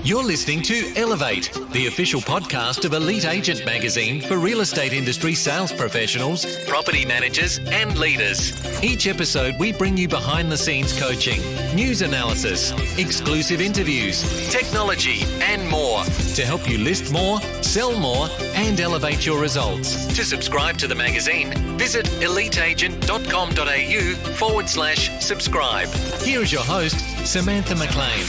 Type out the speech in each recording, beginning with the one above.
You're listening to Elevate, the official podcast of Elite Agent magazine for real estate industry sales professionals, property managers, and leaders. Each episode, we bring you behind the scenes coaching, news analysis, exclusive interviews, technology, and more to help you list more, sell more, and elevate your results. To subscribe to the magazine, visit eliteagent.com.au/subscribe. Here is your host, Samantha McLean.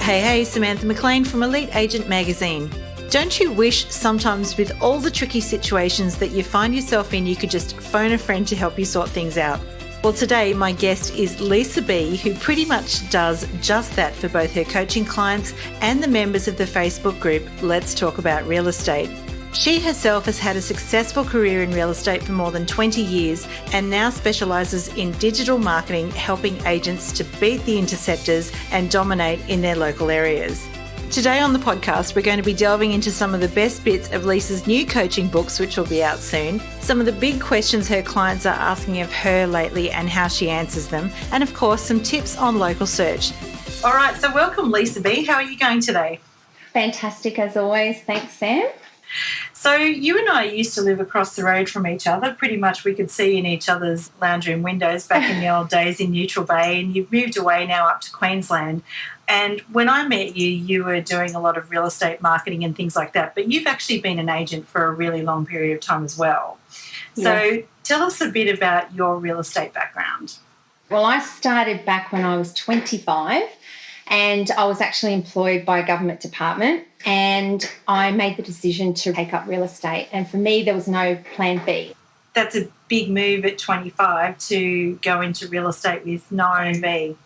Hey, Samantha McLean from Elite Agent magazine. Don't you wish sometimes with all the tricky situations that you find yourself in, you could just phone a friend to help you sort things out? Well, today my guest is Lisa B, who pretty much does just that for both her coaching clients and the members of the Facebook group Let's Talk About Real Estate. She herself has had a successful career in real estate for more than 20 years and now specialises in digital marketing, helping agents to beat the interceptors and dominate in their local areas. Today on the podcast, we're going to be delving into some of the best bits of Lisa's new coaching books, which will be out soon, some of the big questions her clients are asking of her lately and how she answers them, and of course, some tips on local search. All right, so welcome Lisa B. How are you going today? Fantastic as always. Thanks, Sam. So you and I used to live across the road from each other. Pretty much we could see in each other's lounge room windows back in the old days in Neutral Bay, and you've moved away now up to Queensland. And when I met you, you were doing a lot of real estate marketing and things like that, but you've actually been an agent for a really long period of time as well. So Yes. Tell us a bit about your real estate background. Well, I started back when I was 25 and I was actually employed by a government department, and I made the decision to take up real estate. And for me, there was no plan B. That's a big move at 25 to go into real estate with no B.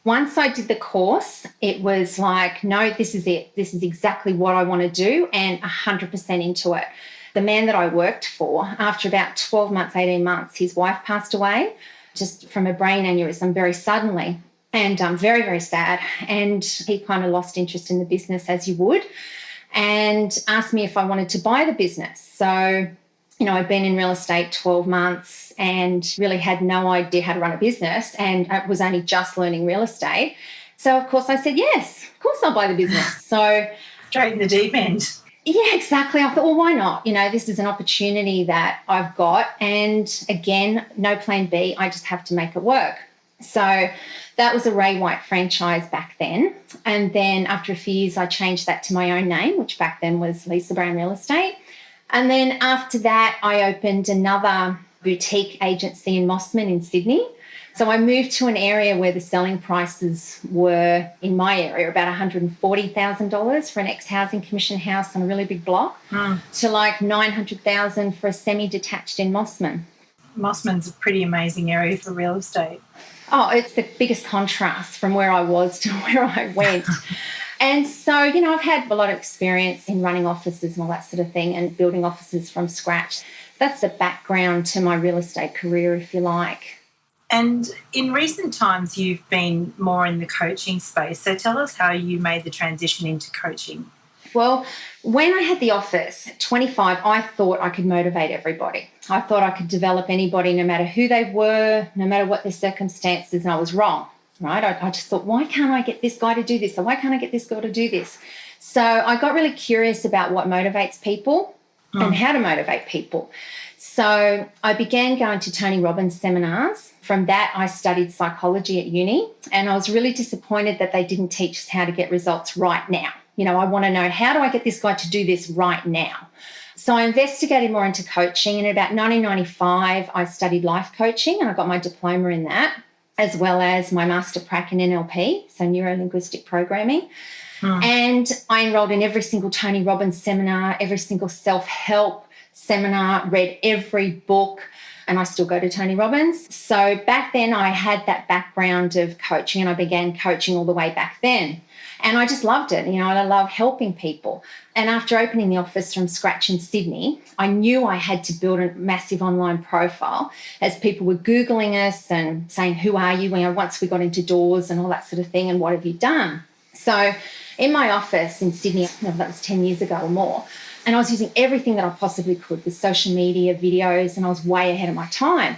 Once I did the course, it was like, no, this is it. This is exactly what I want to do, and 100% into it. The man that I worked for, after about 12 months, 18 months, his wife passed away just from a brain aneurysm very suddenly, and very, very sad. And he kind of lost interest in the business, as you would, and asked me if I wanted to buy the business. So, I'd been in real estate 12 months and really had no idea how to run a business, and I was only just learning real estate. So, of course, I said, yes, of course I'll buy the business. So, Straight in the deep end. yeah, exactly. I thought, well, why not? This is an opportunity that I've got. And again, no plan B. I just have to make it work. So that was a Ray White franchise back then. And then after a few years, I changed that to my own name, which back then was Lisa Brown Real Estate. And then after that, I opened another boutique agency in Mossman in Sydney. So I moved to an area where the selling prices were, in my area, about $140,000 for an ex-housing commission house on a really big block to like $900,000 for a semi-detached in Mossman. Mossman's a pretty amazing area for real estate. Oh, it's the biggest contrast from where I was to where I went. And so, I've had a lot of experience in running offices and all that sort of thing and building offices from scratch. That's the background to my real estate career, if you like. And in recent times, you've been more in the coaching space. So tell us how you made the transition into coaching. Well, when I had the office at 25, I thought I could motivate everybody. I thought I could develop anybody no matter who they were, no matter what their circumstances, and I was wrong, right? I just thought, why can't I get this guy to do this? Or why can't I get this girl to do this? So I got really curious about what motivates people and how to motivate people. So I began going to Tony Robbins seminars. From that, I studied psychology at uni, and I was really disappointed that they didn't teach us how to get results right now. I want to know, how do I get this guy to do this right now? So I investigated more into coaching, and in about 1995, I studied life coaching, and I got my diploma in that, as well as my master prac in NLP, so neuro-linguistic programming. And I enrolled in every single Tony Robbins seminar, every single self-help seminar, read every book, and I still go to Tony Robbins. So back then I had that background of coaching, and I began coaching all the way back then. And I just loved it. I love helping people. And after opening the office from scratch in Sydney, I knew I had to build a massive online profile as people were Googling us and saying, who are you? Once we got into doors and all that sort of thing, and what have you done? So in my office in Sydney, that was 10 years ago or more, and I was using everything that I possibly could with social media, videos, and I was way ahead of my time.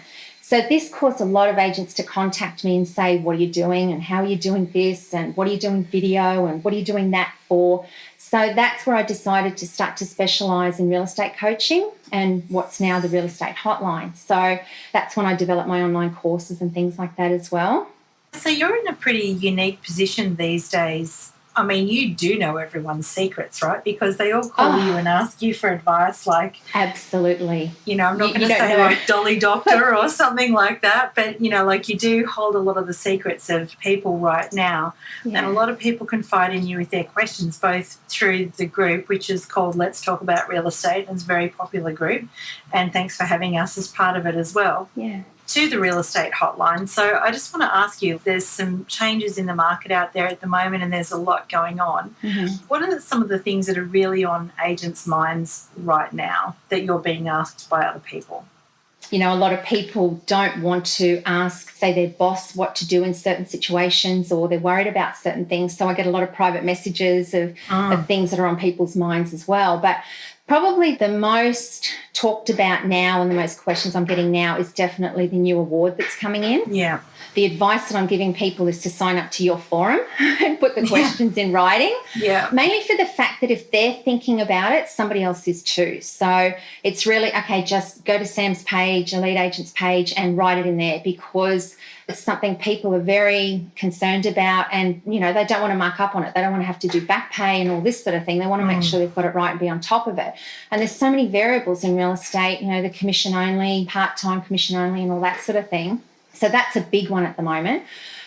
So this caused a lot of agents to contact me and say, what are you doing and how are you doing this and what are you doing video and what are you doing that for? So that's where I decided to start to specialise in real estate coaching and what's now the Real Estate Hotline. So that's when I developed my online courses and things like that as well. So you're in a pretty unique position these days. I mean, you do know everyone's secrets, right? Because they all call you and ask you for advice, like... Absolutely. I'm not going to say like Dolly Doctor or something like that, but, like you do hold a lot of the secrets of people right now. Yeah. And a lot of people confide in you with their questions, both through the group, which is called Let's Talk About Real Estate, and it's a very popular group. And thanks for having us as part of it as well. Yeah. To the Real Estate Hotline. So I just want to ask you, there's some changes in the market out there at the moment and there's a lot going on. Mm-hmm. What are some of the things that are really on agents' minds right now that you're being asked by other people? A lot of people don't want to ask, say, their boss what to do in certain situations, or they're worried about certain things. So I get a lot of private messages of things that are on people's minds as well. But probably the most talked about now and the most questions I'm getting now is definitely the new award that's coming in. Yeah. The advice that I'm giving people is to sign up to your forum and put the questions in writing. Yeah. Mainly for the fact that if they're thinking about it, somebody else is too. So it's really, okay, just go to Sam's page, Elite Agents page, and write it in there, because it's something people are very concerned about, and, they don't want to muck up on it. They don't want to have to do back pay and all this sort of thing. They want to make sure they've got it right and be on top of it. And there's so many variables in real estate, the commission only, part-time commission only, and all that sort of thing. So that's a big one at the moment.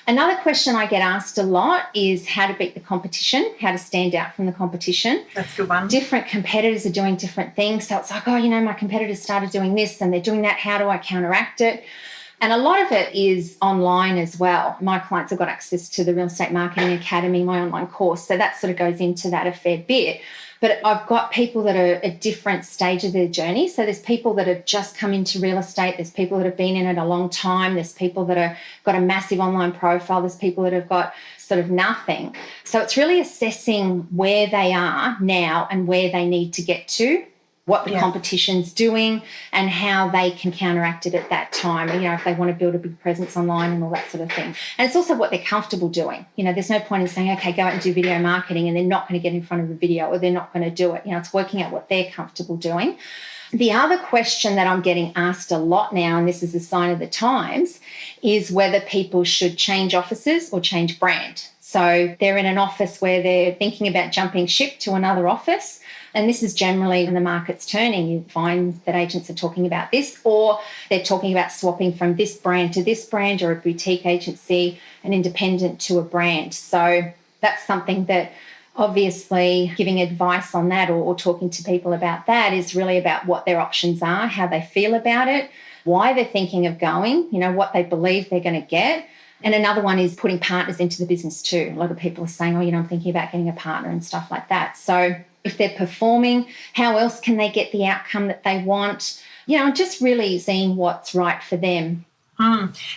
Another question I get asked a lot is how to beat the competition, how to stand out from the competition. That's a good one. Different competitors are doing different things. So it's like, my competitors started doing this and they're doing that. How do I counteract it? And a lot of it is online as well. My clients have got access to the Real Estate Marketing Academy, my online course. So that sort of goes into that a fair bit. But I've got people that are at different stages of their journey. So there's people that have just come into real estate. There's people that have been in it a long time. There's people that have got a massive online profile. There's people that have got sort of nothing. So it's really assessing where they are now and where they need to get to, what the competition's doing, and how they can counteract it at that time. If they want to build a big presence online and all that sort of thing. And it's also what they're comfortable doing. There's no point in saying, okay, go out and do video marketing, and they're not going to get in front of a video, or they're not going to do it. It's working out what they're comfortable doing. The other question that I'm getting asked a lot now, and this is a sign of the times, is whether people should change offices or change brand. So they're in an office where they're thinking about jumping ship to another office. And this is generally when the market's turning. You find that agents are talking about this, or they're talking about swapping from this brand to this brand, or a boutique agency, an independent to a brand. So that's something that obviously giving advice on that or talking to people about that is really about what their options are, how they feel about it, why they're thinking of going, what they believe they're going to get. And another one is putting partners into the business too. A lot of people are saying, I'm thinking about getting a partner and stuff like that. So if they're performing, how else can they get the outcome that they want? Just really seeing what's right for them.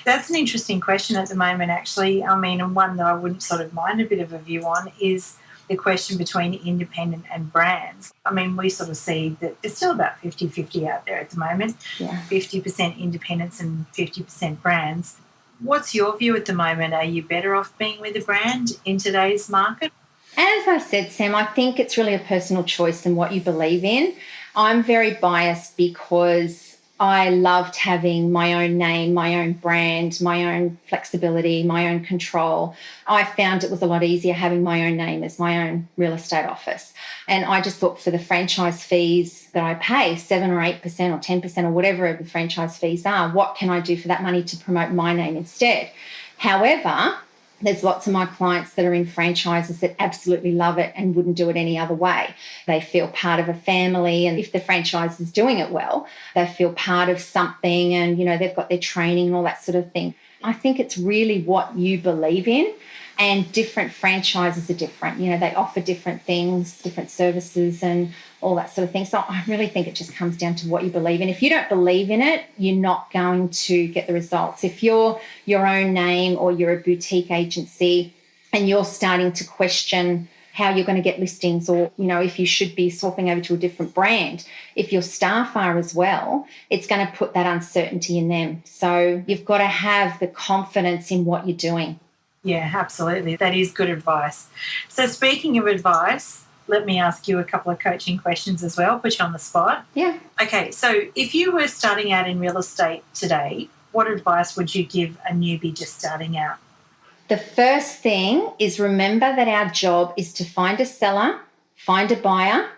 That's an interesting question at the moment, actually. And one that I wouldn't sort of mind a bit of a view on is the question between independent and brands. We sort of see that it's still about 50-50 out there at the moment. Yeah. 50% independents and 50% brands. What's your view at the moment? Are you better off being with a brand in today's market? As I said, Sam, I think it's really a personal choice and what you believe in. I'm very biased because I loved having my own name, my own brand, my own flexibility, my own control. I found it was a lot easier having my own name as my own real estate office. And I just thought for the franchise fees that I pay, 7 or 8% or 10% or whatever the franchise fees are, what can I do for that money to promote my name instead? However, there's lots of my clients that are in franchises that absolutely love it and wouldn't do it any other way. They feel part of a family, and if the franchise is doing it well, they feel part of something, and, they've got their training and all that sort of thing. I think it's really what you believe in, and different franchises are different. They offer different things, different services and all that sort of thing. So I really think it just comes down to what you believe in. If you don't believe in it, you're not going to get the results. If you're your own name or you're a boutique agency and you're starting to question how you're going to get listings, or, if you should be swapping over to a different brand. If your staff are as well, it's going to put that uncertainty in them. So you've got to have the confidence in what you're doing. Yeah, absolutely. That is good advice. So speaking of advice, let me ask you a couple of coaching questions as well, put you on the spot. Yeah. Okay, so if you were starting out in real estate today, what advice would you give a newbie just starting out? The first thing is, remember that our job is to find a seller, find a buyer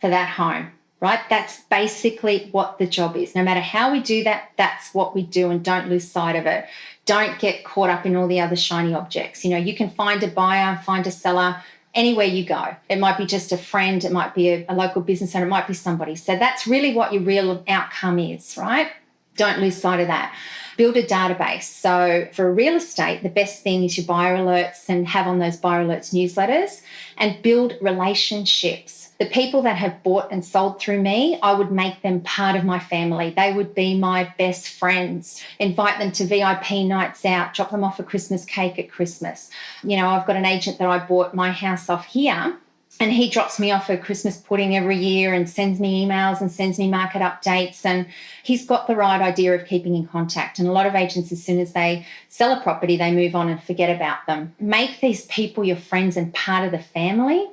for that home, right? That's basically what the job is. No matter how we do that, that's what we do, and don't lose sight of it. Don't get caught up in all the other shiny objects. You can find a buyer, find a seller anywhere you go. It might be just a friend, it might be a local business owner, it might be somebody. So that's really what your real outcome is, right? Don't lose sight of that. Build a database. So for real estate, the best thing is your buyer alerts, and have on those buyer alerts newsletters, and build relationships. The people that have bought and sold through me, I would make them part of my family. They would be my best friends. Invite them to VIP nights out, drop them off a Christmas cake at Christmas. I've got an agent that I bought my house off here, and he drops me off a Christmas pudding every year and sends me emails and sends me market updates. And he's got the right idea of keeping in contact. And a lot of agents, as soon as they sell a property, they move on and forget about them. Make these people your friends and part of the family.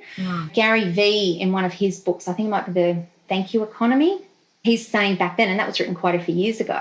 Gary Vee, in one of his books, I think it might be The Thank You Economy, he's saying back then, and that was written quite a few years ago,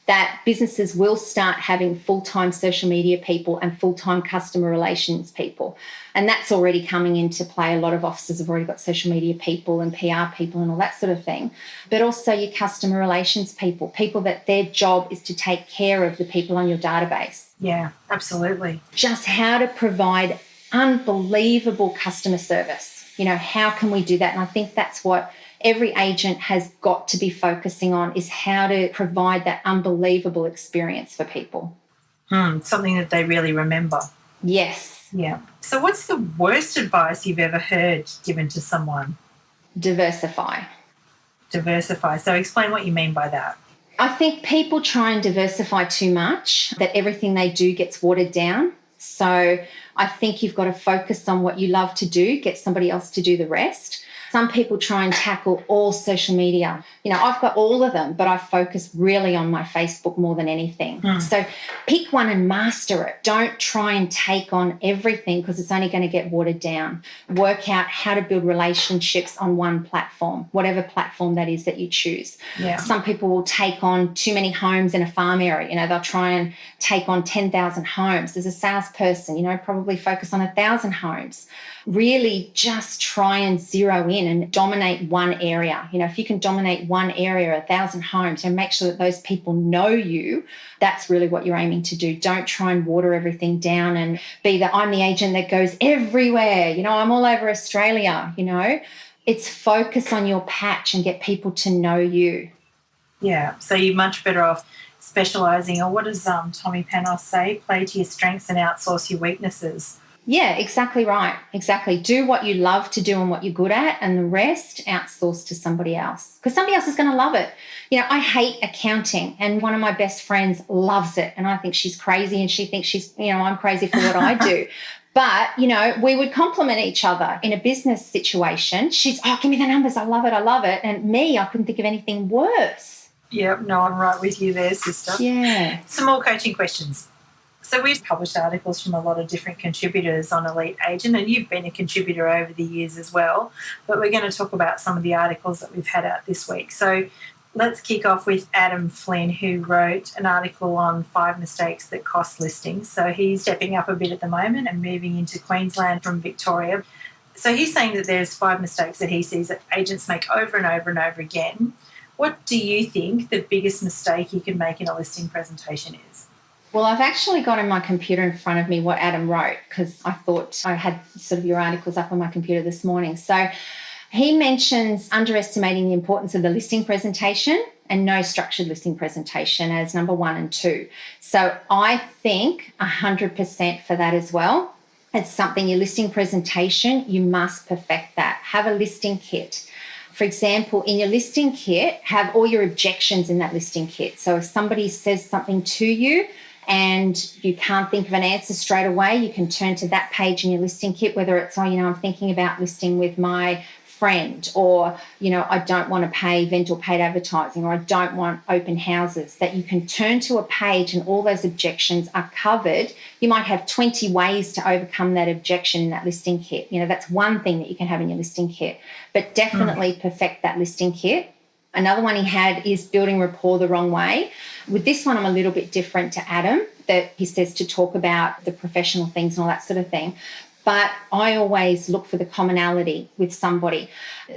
that businesses will start having full-time social media people and full-time customer relations people. And that's already coming into play. A lot of offices have already got social media people and PR people and all that sort of thing. But also your customer relations people that their job is to take care of the people on your database. Yeah, absolutely. Just how to provide unbelievable customer service. How can we do that? And I think that's what every agent has got to be focusing on, is how to provide that unbelievable experience for people. Something that they really remember. Yes. Yeah. So what's the worst advice you've ever heard given to someone? Diversify. Diversify. So explain what you mean by that. I think people try and diversify too much, that everything they do gets watered down. So I think you've got to focus on what you love to do, get somebody else to do the rest. Some people try and tackle all social media. I've got all of them, but I focus really on my Facebook more than anything. So pick one and master it. Don't try and take on everything, because it's only going to get watered down. Work out how to build relationships on one platform, whatever platform that is that you choose. Yeah. Some people will take on too many homes in a farm area. They'll try and take on 10,000 homes. As a salesperson, probably focus on 1,000 homes. Really just try and zero in and dominate one area. If you can dominate one area, 1,000 homes, and make sure that those people know you, that's really what you're aiming to do. Don't try and water everything down and be that I'm the agent that goes everywhere. I'm all over Australia. It's focus on your patch and get people to know you. Yeah, so you're much better off specialising, or what does Tommy Panos say? Play to your strengths and outsource your weaknesses. Yeah, exactly right. Exactly. Do what you love to do and what you're good at, and the rest outsource to somebody else, because somebody else is going to love it. I hate accounting, and one of my best friends loves it, and I think she's crazy, and she thinks I'm crazy for what I do. But, we would complement each other in a business situation. She's, give me the numbers. I love it. And me, I couldn't think of anything worse. Yep, no, I'm right with you there, sister. Yeah. Some more coaching questions. So we've published articles from a lot of different contributors on Elite Agent, and you've been a contributor over the years as well. But we're going to talk about some of the articles that we've had out this week. So let's kick off with Adam Flynn, who wrote an article on 5 mistakes that cost listings. So he's stepping up a bit at the moment and moving into Queensland from Victoria. So he's saying that there's 5 mistakes that he sees that agents make over and over and over again. What do you think the biggest mistake you can make in a listing presentation is? Well, I've actually got on my computer in front of me what Adam wrote, because I thought I had sort of your articles up on my computer this morning. So he mentions underestimating the importance of the listing presentation and no structured listing presentation as number 1 and 2. So I think 100% for that as well. It's something, your listing presentation, you must perfect that. Have a listing kit. For example, in your listing kit, have all your objections in that listing kit. So if somebody says something to you and you can't think of an answer straight away, you can turn to that page in your listing kit, whether it's, I'm thinking about listing with my friend, or, I don't want to pay vendor paid advertising, or I don't want open houses, that you can turn to a page and all those objections are covered. You might have 20 ways to overcome that objection in that listing kit. That's one thing that you can have in your listing kit, but definitely perfect that listing kit. Another one he had is building rapport the wrong way. With this one, I'm a little bit different to Adam, that he says to talk about the professional things and all that sort of thing. But I always look for the commonality with somebody,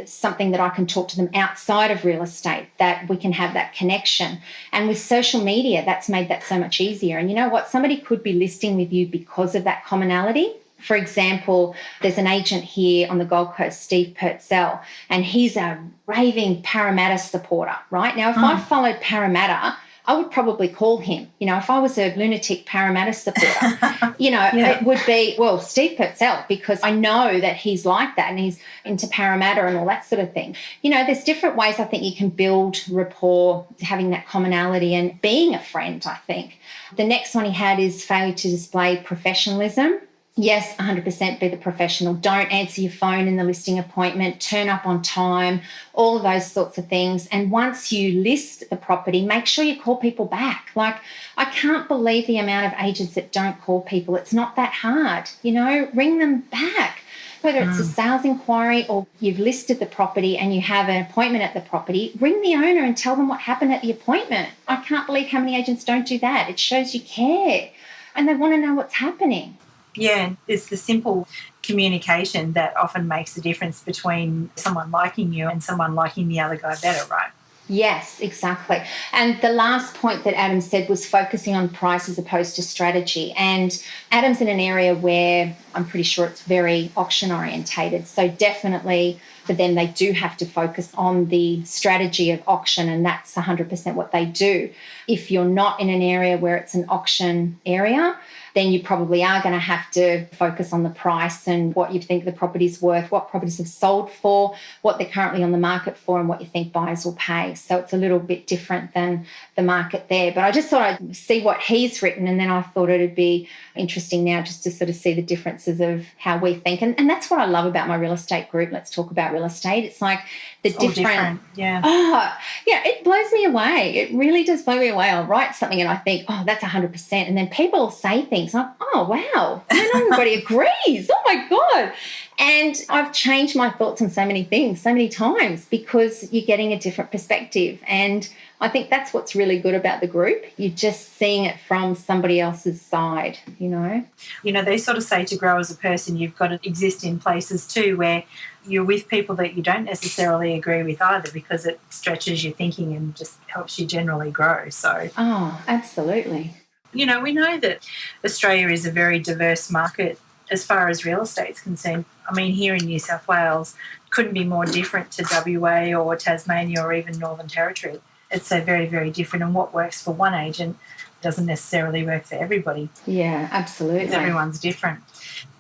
something that I can talk to them outside of real estate, that we can have that connection. And with social media, that's made that so much easier. And you know what? Somebody could be listing with you because of that commonality. For example, there's an agent here on the Gold Coast, Steve Purcell, and he's a raving Parramatta supporter, right? Now, if I followed Parramatta, I would probably call him. If I was a lunatic Parramatta supporter, It would be, Steve Purcell, because I know that he's like that and he's into Parramatta and all that sort of thing. There's different ways I think you can build rapport, having that commonality and being a friend, I think. The next one he had is failure to display professionalism. Yes, 100% be the professional. Don't answer your phone in the listing appointment. Turn up on time, all of those sorts of things. And once you list the property, make sure you call people back. Like, I can't believe the amount of agents that don't call people. It's not that hard, ring them back. Whether it's a sales inquiry or you've listed the property and you have an appointment at the property, ring the owner and tell them what happened at the appointment. I can't believe how many agents don't do that. It shows you care and they want to know what's happening. Yeah, it's the simple communication that often makes the difference between someone liking you and someone liking the other guy better, right? Yes, exactly. And the last point that Adam said was focusing on price as opposed to strategy. And Adam's in an area where I'm pretty sure it's very auction orientated. So definitely for them, they do have to focus on the strategy of auction, and that's 100% what they do. If you're not in an area where it's an auction area, then you probably are going to have to focus on the price and what you think the property's worth, what properties have sold for, what they're currently on the market for, and what you think buyers will pay. So it's a little bit different than the market there. But I just thought I'd see what he's written, and then I thought it'd be interesting now just to sort of see the differences of how we think. And that's what I love about my real estate group. Let's talk about real estate. It's like the different. Yeah. Oh, yeah, it blows me away. It really does blow me away. I'll write something and I think, that's 100%. And then people say things like, oh, wow, not everybody agrees. Oh, my God. And I've changed my thoughts on so many things so many times because you're getting a different perspective. And I think that's what's really good about the group. You're just seeing it from somebody else's side, They sort of say to grow as a person, you've got to exist in places too where you're with people that you don't necessarily agree with either, because it stretches your thinking and just helps you generally grow. So, absolutely. We know that Australia is a very diverse market as far as real estate's concerned. I mean, here in New South Wales, couldn't be more different to WA or Tasmania or even Northern Territory. It's so very, very different, and what works for one agent doesn't necessarily work for everybody. Yeah, absolutely. Everyone's different.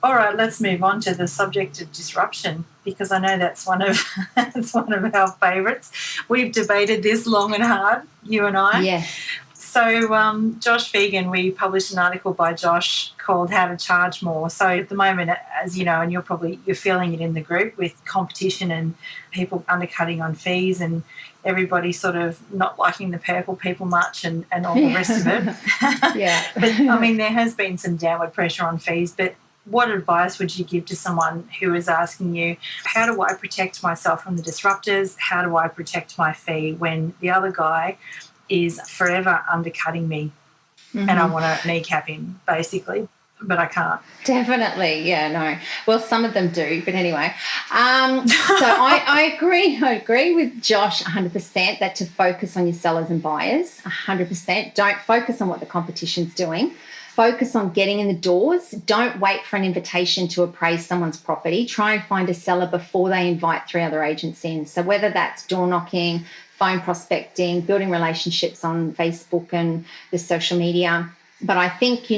All right, let's move on to the subject of disruption, because I know that's one of our favourites. We've debated this long and hard, you and I. Yes. So Josh Fegan, we published an article by Josh called How to Charge More. So at the moment, as you know, and you're feeling it in the group with competition and people undercutting on fees and everybody sort of not liking the purple people much and all the rest of it. Yeah. But, I mean, there has been some downward pressure on fees, but what advice would you give to someone who is asking you, how do I protect myself from the disruptors? How do I protect my fee when the other guy is forever undercutting me and I want to kneecap him, basically, but I can't? Definitely, yeah, no. Well, some of them do, but anyway. So I agree with Josh 100% that to focus on your sellers and buyers, 100%. Don't focus on what the competition's doing. Focus on getting in the doors. Don't wait for an invitation to appraise someone's property. Try and find a seller before they invite 3 other agents in. So whether that's door knocking, phone prospecting, building relationships on Facebook and the social media. But I think,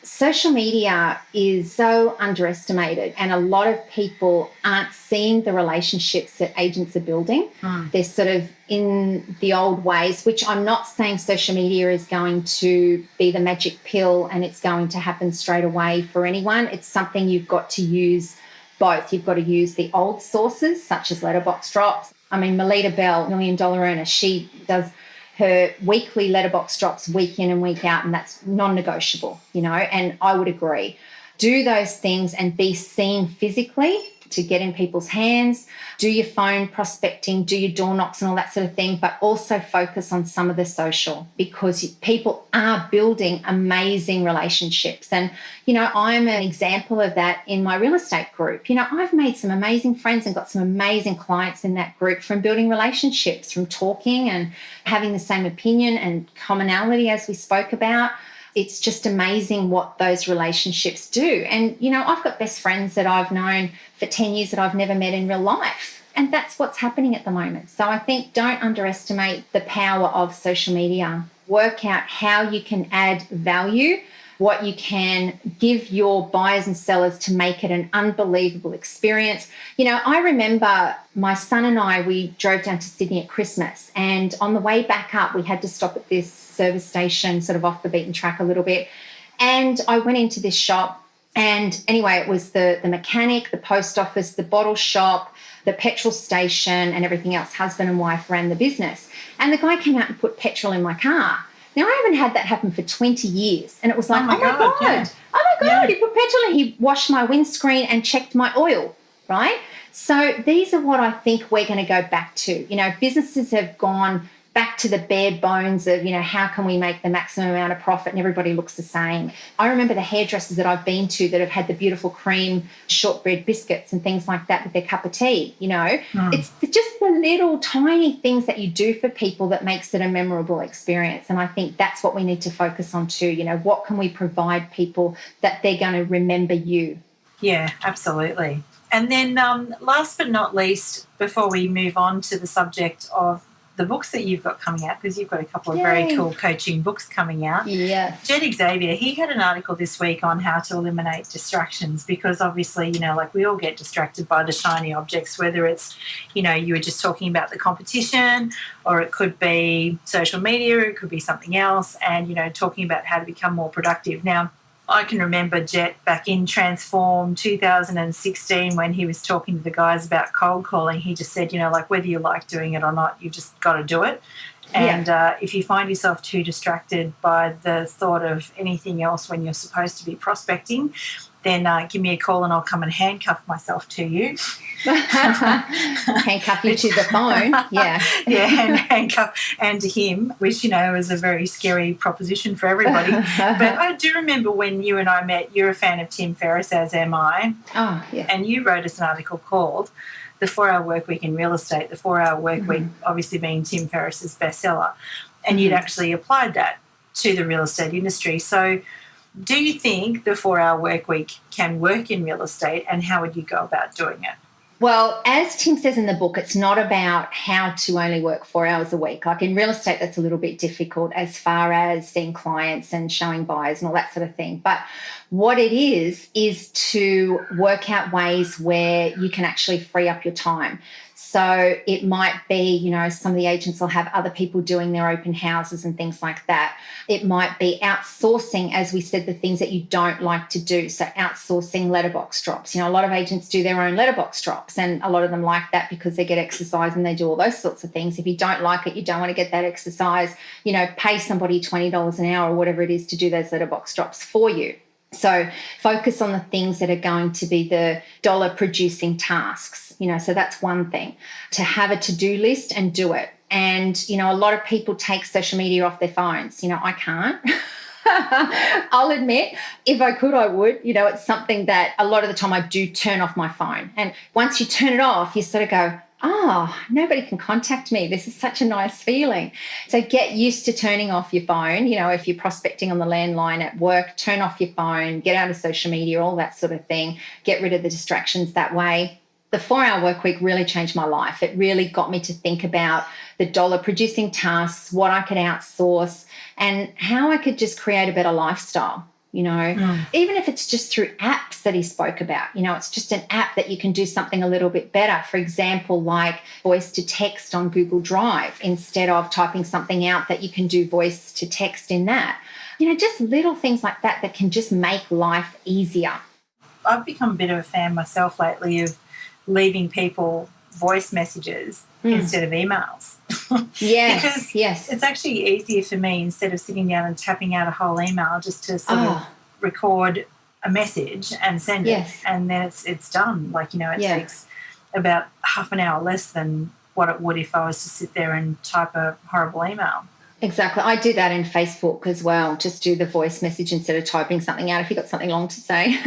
Social media is so underestimated, and a lot of people aren't seeing the relationships that agents are building. They're sort of in the old ways, which I'm not saying social media is going to be the magic pill and it's going to happen straight away for anyone. It's something you've got to use both. You've got to use the old sources, such as letterbox drops. I mean, Melita Bell, $1 million earner, she does her weekly letterbox drops week in and week out, and that's non-negotiable, and I would agree. Do those things and be seen physically to get in people's hands. Do your phone prospecting, do your door knocks and all that sort of thing, but also focus on some of the social, because people are building amazing relationships. And, I'm an example of that in my real estate group. I've made some amazing friends and got some amazing clients in that group from building relationships, from talking and having the same opinion and commonality as we spoke about. It's just amazing what those relationships do. And, I've got best friends that I've known for 10 years that I've never met in real life. And that's what's happening at the moment. So I think don't underestimate the power of social media. Work out how you can add value, what you can give your buyers and sellers to make it an unbelievable experience. I remember my son and I, we drove down to Sydney at Christmas, and on the way back up, we had to stop at this service station, sort of off the beaten track a little bit. And I went into this shop, and anyway, it was the mechanic, the post office, the bottle shop, the petrol station, and everything else. Husband and wife ran the business. And the guy came out and put petrol in my car. Now, I haven't had that happen for 20 years. And it was like, oh my God. Yeah. Oh my God, he put petrol in. He washed my windscreen and checked my oil, right? So these are what I think we're going to go back to. Businesses have gone back to the bare bones of, how can we make the maximum amount of profit and everybody looks the same. I remember the hairdressers that I've been to that have had the beautiful cream shortbread biscuits and things like that with their cup of tea, It's just the little tiny things that you do for people that makes it a memorable experience. And I think that's what we need to focus on too. What can we provide people that they're going to remember you? Yeah, absolutely. And then last but not least, before we move on to the subject of the books that you've got coming out, because you've got a couple of very cool coaching books coming out. Yeah. Jed Xavier, he had an article this week on how to eliminate distractions, because obviously, we all get distracted by the shiny objects, whether it's, you were just talking about the competition, or it could be social media, it could be something else, and, talking about how to become more productive. Now, I can remember Jet back in Transform 2016 when he was talking to the guys about cold calling. He just said, whether you like doing it or not, you just got to do it. And if you find yourself too distracted by the thought of anything else when you're supposed to be prospecting, then give me a call and I'll come and handcuff myself to you. Handcuff you to the phone, yeah. Yeah, and handcuff and to him, which, is a very scary proposition for everybody. But I do remember when you and I met, you're a fan of Tim Ferriss, as am I. Oh, yeah. And you wrote us an article called The 4-Hour Workweek in Real Estate, the 4-Hour Workweek obviously being Tim Ferriss's bestseller. And you'd actually applied that to the real estate industry. So do you think the 4-Hour Workweek can work in real estate, and how would you go about doing it? Well, as Tim says in the book, it's not about how to only work 4 hours a week. Like in real estate, that's a little bit difficult as far as seeing clients and showing buyers and all that sort of thing. But what it is to work out ways where you can actually free up your time. So it might be, some of the agents will have other people doing their open houses and things like that. It might be outsourcing, as we said, the things that you don't like to do. So outsourcing letterbox drops. A lot of agents do their own letterbox drops, and a lot of them like that because they get exercise and they do all those sorts of things. If you don't like it, you don't want to get that exercise, pay somebody $20 an hour or whatever it is to do those letterbox drops for you. So focus on the things that are going to be the dollar producing tasks, so that's one thing, to have a to-do list and do it. And, a lot of people take social media off their phones. I can't. I'll admit, if I could, I would. It's something that a lot of the time I do turn off my phone. And once you turn it off, you sort of go, nobody can contact me. This is such a nice feeling. So get used to turning off your phone. If you're prospecting on the landline at work, turn off your phone, get out of social media, all that sort of thing. Get rid of the distractions that way. The 4-Hour Workweek really changed my life. It really got me to think about the dollar producing tasks, what I could outsource, and how I could just create a better lifestyle. Even if it's just through apps that he spoke about, it's just an app that you can do something a little bit better. For example, like voice to text on Google Drive, instead of typing something out, that you can do voice to text in that. Just little things like that that can just make life easier. I've become a bit of a fan myself lately of leaving people voice messages instead of emails. Yes, because yes. It's actually easier for me, instead of sitting down and tapping out a whole email, just to sort of record a message and send it, and then it's done. It takes about half an hour less than what it would if I was to sit there and type a horrible email. Exactly. I do that in Facebook as well. Just do the voice message instead of typing something out if you've got something long to say.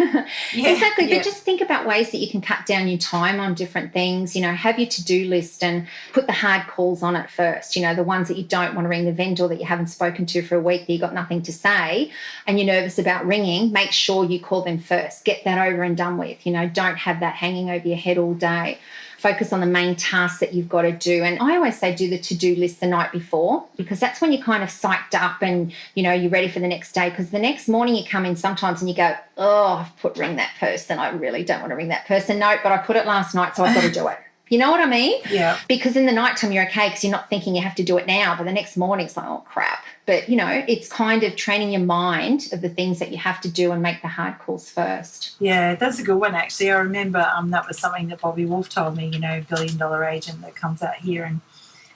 Exactly. But just think about ways that you can cut down your time on different things. Have your to-do list and put the hard calls on it first. The ones that you don't want to ring, the vendor that you haven't spoken to for a week, that you've got nothing to say and you're nervous about ringing, make sure you call them first. Get that over and done with. Don't have that hanging over your head all day. Focus on the main tasks that you've got to do. And I always say do the to-do list the night before, because that's when you're kind of psyched up and, you're ready for the next day. Because the next morning you come in sometimes and you go, I've put ring that person. I really don't want to ring that person. No, but I put it last night, so I've got to do it. You know what I mean? Yeah. Because in the nighttime you're okay because you're not thinking you have to do it now, but the next morning it's like, oh, crap. But, it's kind of training your mind of the things that you have to do and make the hard calls first. Yeah, that's a good one, actually. I remember that was something that Bobby Wolf told me, billion-dollar agent that comes out here and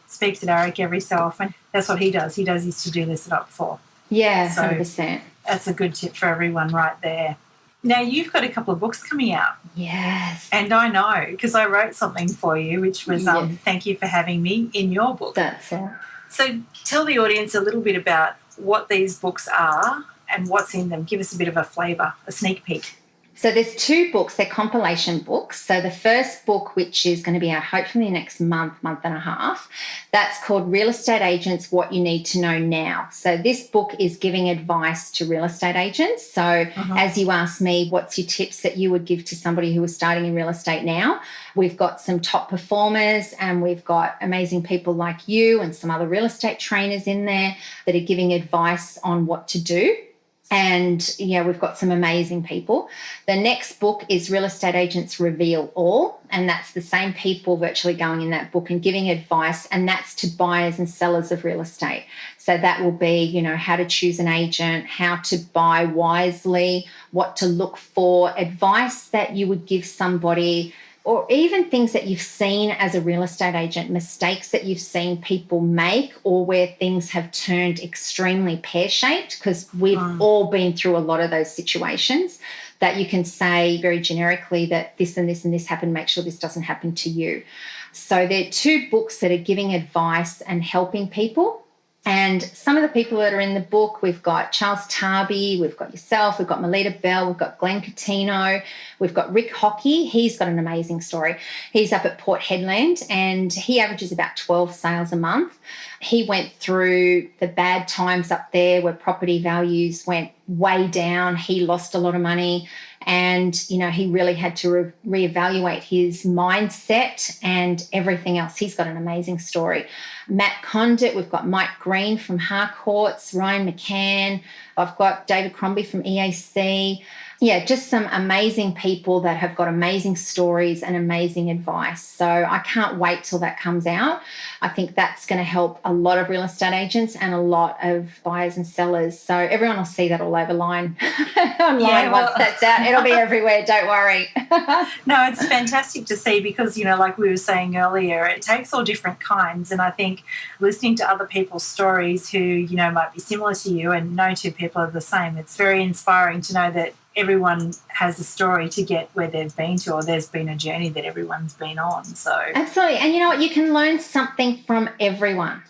speaks at ARIC every so often. That's what he does. He does his to-do list up before. Yeah, so 100%. That's a good tip for everyone right there. Now, you've got a couple of books coming out. Yes. And I know, because I wrote something for you, which was thank you for having me in your book. That's it. So tell the audience a little bit about what these books are and what's in them. Give us a bit of a flavour, a sneak peek. So there's two books. They're compilation books. So the first book, which is going to be out hopefully next month and a half, that's called Real Estate Agents, What You Need to Know Now. So this book is giving advice to real estate agents. So as you asked me, what's your tips that you would give to somebody who is starting in real estate now? We've got some top performers and we've got amazing people like you and some other real estate trainers in there that are giving advice on what to do. And, we've got some amazing people. The next book is Real Estate Agents Reveal All, and that's the same people virtually going in that book and giving advice, and that's to buyers and sellers of real estate. So that will be, how to choose an agent, how to buy wisely, what to look for, advice that you would give somebody, or even things that you've seen as a real estate agent, mistakes that you've seen people make, or where things have turned extremely pear-shaped, because we've all been through a lot of those situations, that you can say very generically that this and this and this happened, make sure this doesn't happen to you. So there are two books that are giving advice and helping people. And some of the people that are in the book, we've got Charles Tarby, we've got yourself, we've got Melita Bell, we've got Glenn Catino, we've got Rick Hockey. He's got an amazing story. He's up at Port Hedland and he averages about 12 sales a month. He went through the bad times up there where property values went way down. He lost a lot of money and, he really had to reevaluate his mindset and everything else. He's got an amazing story. Matt Condit, we've got Mike Green from Harcourts, Ryan McCann, I've got David Crombie from EAC. Yeah, just some amazing people that have got amazing stories and amazing advice. So I can't wait till that comes out. I think that's going to help a lot of real estate agents and a lot of buyers and sellers. So everyone will see that all over online once that's out. It'll be everywhere, don't worry. No, it's fantastic to see because, like we were saying earlier, it takes all different kinds. And I think listening to other people's stories who, might be similar to you and no two people are the same, it's very inspiring to know that everyone has a story to get where they've been to, or there's been a journey that everyone's been on. So absolutely. And you know what? You can learn something from everyone.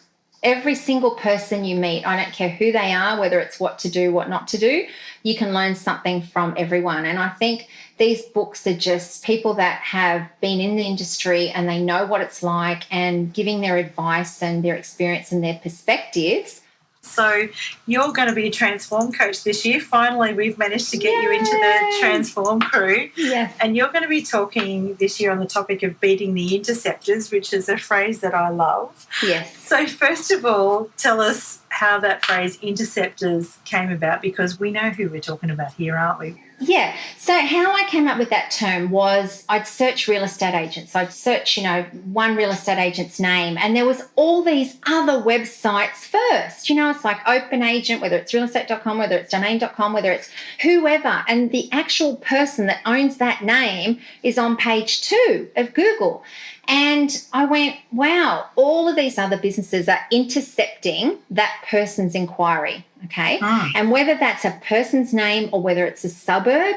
Every single person you meet, I don't care who they are, whether it's what to do, what not to do, you can learn something from everyone. And I think these books are just people that have been in the industry and they know what it's like and giving their advice and their experience and their perspectives. So you're going to be a Transform coach this year. Finally, we've managed to get you into the Transform crew. Yes. And you're going to be talking this year on the topic of beating the interceptors, which is a phrase that I love. Yes. So first of all, tell us how that phrase interceptors came about, because we know who we're talking about here, aren't we? Yeah. So how I came up with that term was I'd search real estate agents. I'd search, one real estate agent's name, and there was all these other websites first. It's like Open Agent, whether it's realestate.com, whether it's domain.com, whether it's whoever. And the actual person that owns that name is on page 2 of Google. And I went, wow, all of these other businesses are intercepting that person's inquiry, okay? And whether that's a person's name or whether it's a suburb,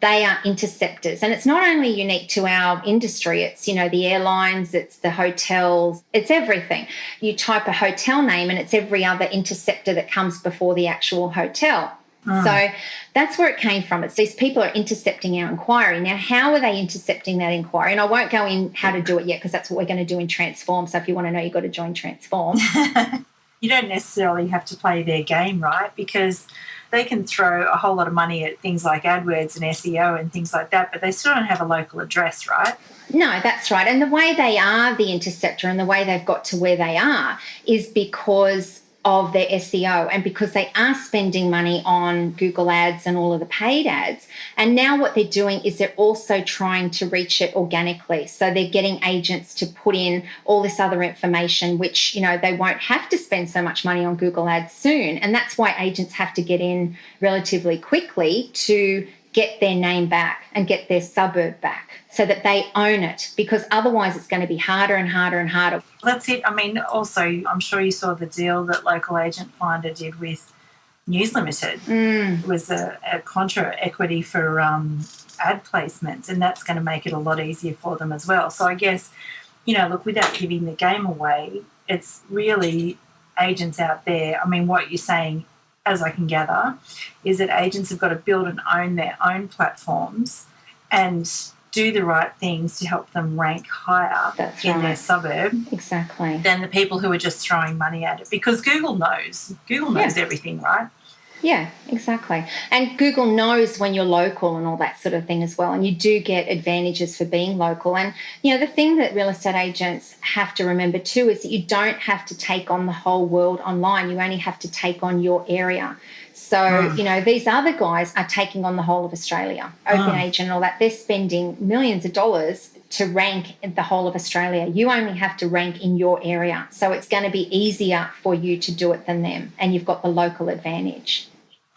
they are interceptors. And it's not only unique to our industry, it's, the airlines, it's the hotels, it's everything. You type a hotel name and it's every other interceptor that comes before the actual hotel. So that's where it came from. It's these people are intercepting our inquiry. Now, how are they intercepting that inquiry? And I won't go in how to do it yet, because that's what we're going to do in Transform. So if you want to know, you've got to join Transform. You don't necessarily have to play their game, right? Because they can throw a whole lot of money at things like AdWords and SEO and things like that, but they still don't have a local address, right? No, that's right. And the way they are the interceptor and the way they've got to where they are is because of their SEO and because they are spending money on Google Ads and all of the paid ads. And now what they're doing is they're also trying to reach it organically. So they're getting agents to put in all this other information, which, they won't have to spend so much money on Google Ads soon. And that's why agents have to get in relatively quickly to get their name back and get their suburb back so that they own it, because otherwise it's going to be harder and harder and harder. That's it. I mean, also, I'm sure you saw the deal that Local Agent Finder did with News Limited. It was a contra equity for ad placements, and that's going to make it a lot easier for them as well. So I guess, look, without giving the game away, it's really agents out there. I mean, what you're saying, as I can gather, is that agents have got to build and own their own platforms and do the right things to help them rank higher their suburb. Exactly. Than the people who are just throwing money at it. Because Google knows everything, right? Yeah, exactly. And Google knows when you're local and all that sort of thing as well. And you do get advantages for being local. And, the thing that real estate agents have to remember too is that you don't have to take on the whole world online. You only have to take on your area. So, these other guys are taking on the whole of Australia, Open Agent and all that. They're spending millions of dollars to rank the whole of Australia. You only have to rank in your area. So it's going to be easier for you to do it than them. And you've got the local advantage.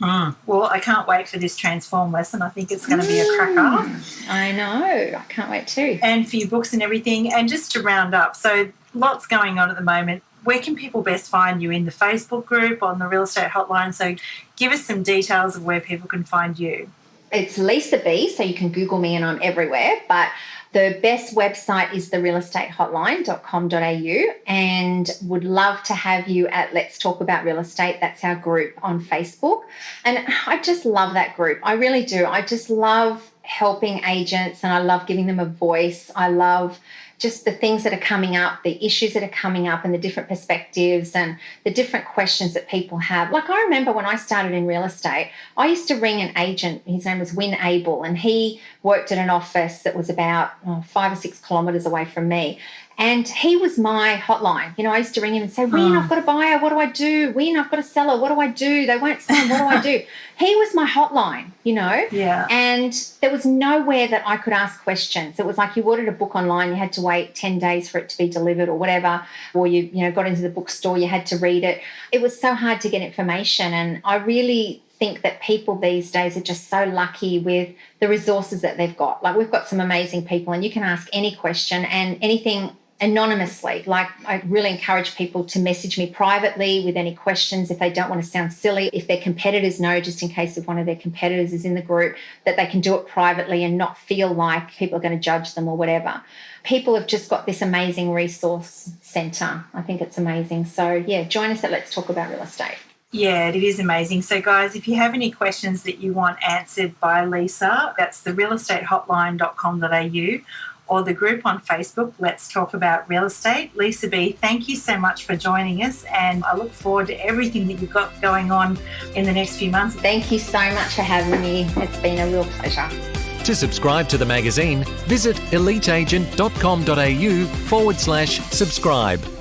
Well, I can't wait for this Transform lesson. I think it's going to be a cracker. I know. I can't wait too. And for your books and everything. And just to round up, so lots going on at the moment. Where can people best find you? In the Facebook group, on the Real Estate Hotline? So give us some details of where people can find you. It's Lisa B, so you can Google me and I'm everywhere. But the best website is therealestatehotline.com.au, and would love to have you at Let's Talk About Real Estate. That's our group on Facebook. And I just love that group. I really do. I just love helping agents and I love giving them a voice. I love just the things that are coming up, the issues that are coming up and the different perspectives and the different questions that people have. Like I remember when I started in real estate, I used to ring an agent. His name was Win Abel, and he worked at an office that was about 5 or 6 kilometres away from me. And he was my hotline. I used to ring him and say, Win, I've got a buyer. What do I do? Win, I've got a seller. What do I do? They won't sell. What do I do? He was my hotline, Yeah. And there was nowhere that I could ask questions. It was like you ordered a book online, you had to wait 10 days for it to be delivered or whatever, or you got into the bookstore, you had to read it. It was so hard to get information. And I really think that people these days are just so lucky with the resources that they've got. Like we've got some amazing people and you can ask any question and anything anonymously. Like I really encourage people to message me privately with any questions if they don't want to sound silly. If their competitors know, just in case if one of their competitors is in the group, that they can do it privately and not feel like people are going to judge them or whatever. People have just got this amazing resource centre. I think it's amazing. So yeah, join us at Let's Talk About Real Estate. Yeah, it is amazing. So, guys, if you have any questions that you want answered by Lisa, that's the realestatehotline.com.au, or the group on Facebook, Let's Talk About Real Estate. Lisa B, thank you so much for joining us, and I look forward to everything that you've got going on in the next few months. Thank you so much for having me. It's been a real pleasure. To subscribe to the magazine, visit eliteagent.com.au/subscribe.